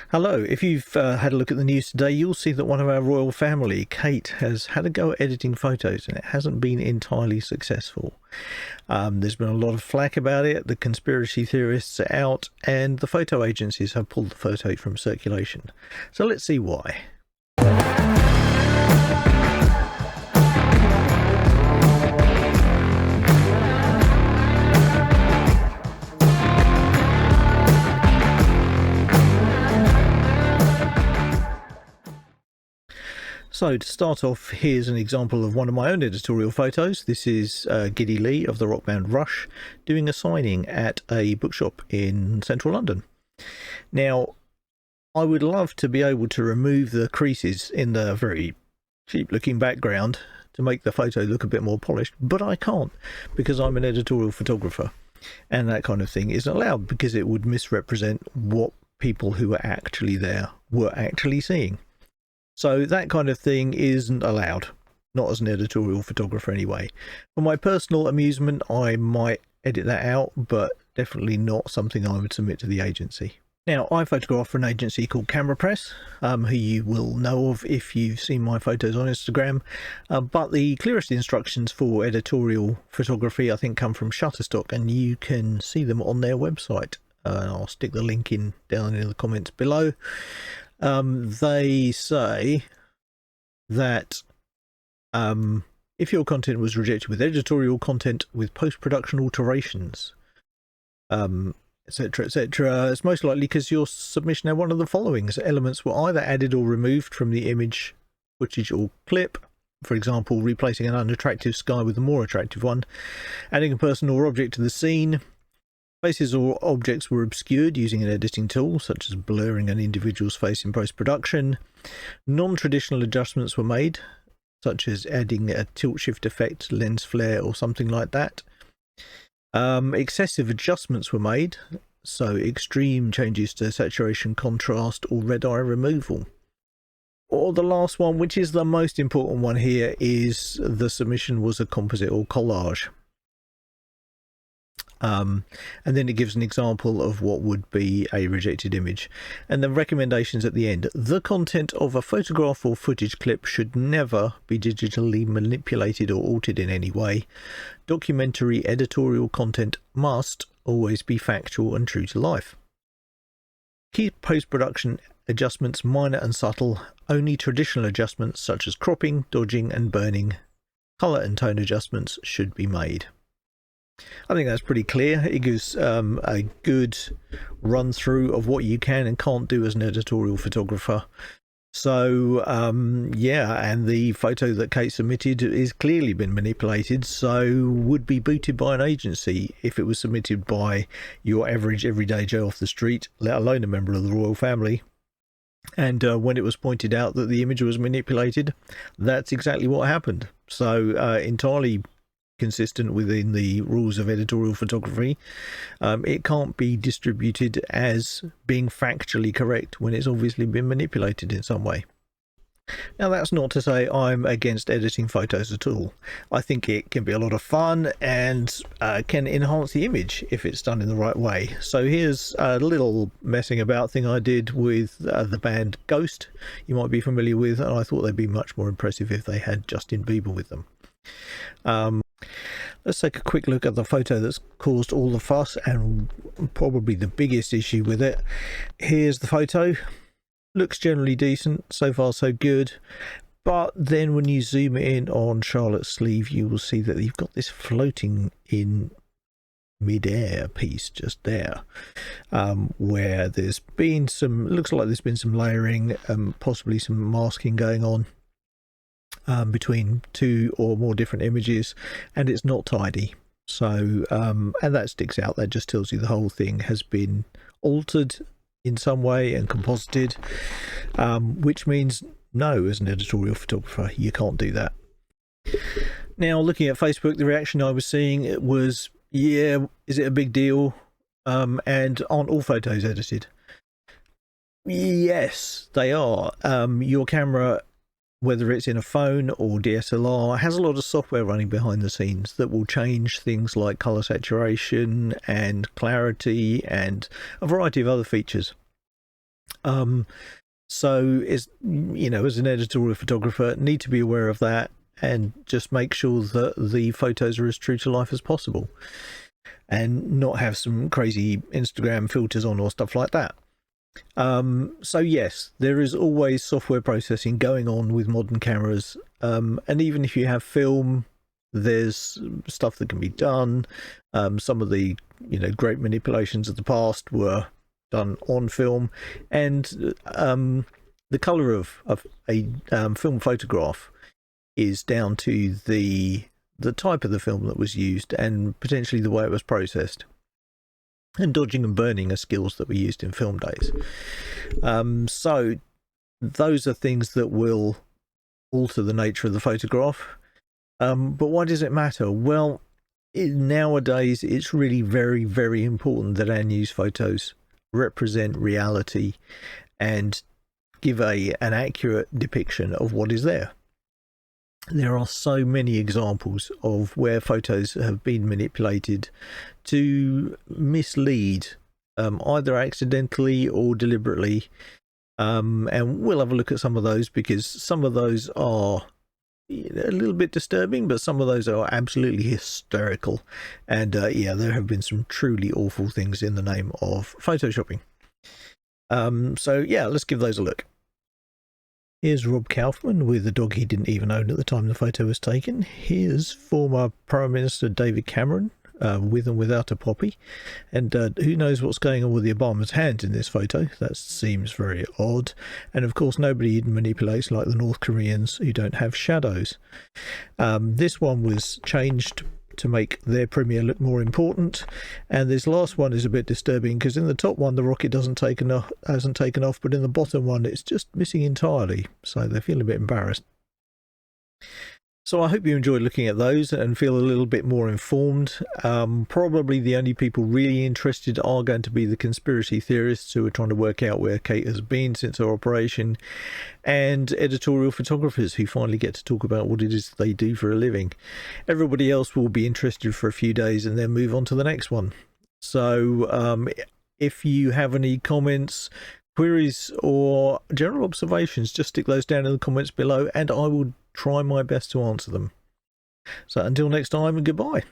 Hello, if you've had a look at the news today, you'll see that one of our royal family, Kate, has had a go at editing photos and it hasn't been entirely successful. There's been a lot of flack about it, the conspiracy theorists are out, and the photo agencies have pulled the photo from circulation. So let's see why. So to start off, here's an example of one of my own editorial photos. This is Giddy Lee of the rock band Rush doing a signing at a bookshop in central London. Now, I would love to be able to remove the creases in the very cheap looking background to make the photo look a bit more polished, but I can't because I'm an editorial photographer and that kind of thing isn't allowed because it would misrepresent what people who were actually there were actually seeing. So that kind of thing isn't allowed, not as an editorial photographer anyway. For my personal amusement, I might edit that out, but definitely not something I would submit to the agency. Now, I photograph for an agency called Camera Press, who you will know of if you've seen my photos on Instagram. But the clearest instructions for editorial photography, I think, come from Shutterstock, and you can see them on their website. I'll stick the link down in the comments below. They say that if your content was rejected with editorial content with post-production alterations, etc., etc., it's most likely because your submission had one of the following elements were either added or removed from the image, footage, or clip. For example, replacing an unattractive sky with a more attractive one, adding a person or object to the scene. Faces or objects were obscured using an editing tool, such as blurring an individual's face in post-production. Non-traditional adjustments were made, such as adding a tilt-shift effect, lens flare, or something like that. Excessive adjustments were made, so extreme changes to saturation, contrast, or red eye removal. Or the last one, which is the most important one here, is the submission was a composite or collage. And then it gives an example of what would be a rejected image, and the recommendations at the end. The content of a photograph or footage clip should never be digitally manipulated or altered in any way. Documentary editorial content must always be factual and true to life. Keep post-production adjustments minor and subtle. Only traditional adjustments such as cropping, dodging and burning, color and tone adjustments should be made. I think that's pretty clear. It gives a good run through of what you can and can't do as an editorial photographer. So yeah, and the photo that Kate submitted is clearly been manipulated, so would be booted by an agency if it was submitted by your average everyday Joe off the street, let alone a member of the royal family. And when it was pointed out that the image was manipulated, that's exactly what happened. So entirely consistent within the rules of editorial photography, it can't be distributed as being factually correct when it's obviously been manipulated in some way. Now, that's not to say I'm against editing photos at all. I think it can be a lot of fun and can enhance the image if it's done in the right way. So here's a little messing about thing I did with the band Ghost, you might be familiar with, and I thought they'd be much more impressive if they had Justin Bieber with them. Let's take a quick look at the photo that's caused all the fuss and probably the biggest issue with it. Here's the photo. Looks generally decent, so far so good, but then when you zoom in on Charlotte's sleeve, you will see that you've got this floating in mid-air piece just there, where there's been some, looks like there's been some layering, possibly some masking going on between two or more different images, and it's not tidy. So and that sticks out. That just tells you the whole thing has been altered in some way and composited, which means no, as an editorial photographer, you can't do that. Now, looking at Facebook, the reaction I was seeing was, yeah, is it a big deal? And aren't all photos edited? Yes, they are. Your camera, whether it's in a phone or DSLR, has a lot of software running behind the scenes that will change things like color saturation and clarity and a variety of other features. So it's, you know, as an editorial photographer, need to be aware of that and just make sure that the photos are as true to life as possible and not have some crazy Instagram filters on or stuff like that. So yes, there is always software processing going on with modern cameras, and even if you have film, there's stuff that can be done. Some of the, you know, great manipulations of the past were done on film, and the color of a film photograph is down to the type of the film that was used and potentially the way it was processed. And dodging and burning are skills that were used in film days. So those are things that will alter the nature of the photograph. But why does it matter? Well, nowadays it's really very, very important that our news photos represent reality and give an accurate depiction of what is there. There are so many examples of where photos have been manipulated to mislead, either accidentally or deliberately, and we'll have a look at some of those, because some of those are a little bit disturbing, but some of those are absolutely hysterical. And yeah, there have been some truly awful things in the name of photoshopping. So yeah, let's give those a look. Here's Rob Kaufman with a dog he didn't even own at the time the photo was taken. Here's former Prime Minister David Cameron, with and without a poppy. And who knows what's going on with the Obama's hands in this photo. That seems very odd. And of course, nobody manipulates like the North Koreans, who don't have shadows. This one was changed to make their premiere look more important, and this last one is a bit disturbing because in the top one the rocket hasn't taken off, but in the bottom one it's just missing entirely, so they feel a bit embarrassed. So I hope you enjoyed looking at those and feel a little bit more informed. Probably the only people really interested are going to be the conspiracy theorists who are trying to work out where Kate has been since her operation, and editorial photographers who finally get to talk about what it is they do for a living. Everybody else will be interested for a few days and then move on to the next one. So if you have any comments, queries or general observations, just stick those down in the comments below and I will try my best to answer them. So until next time, goodbye.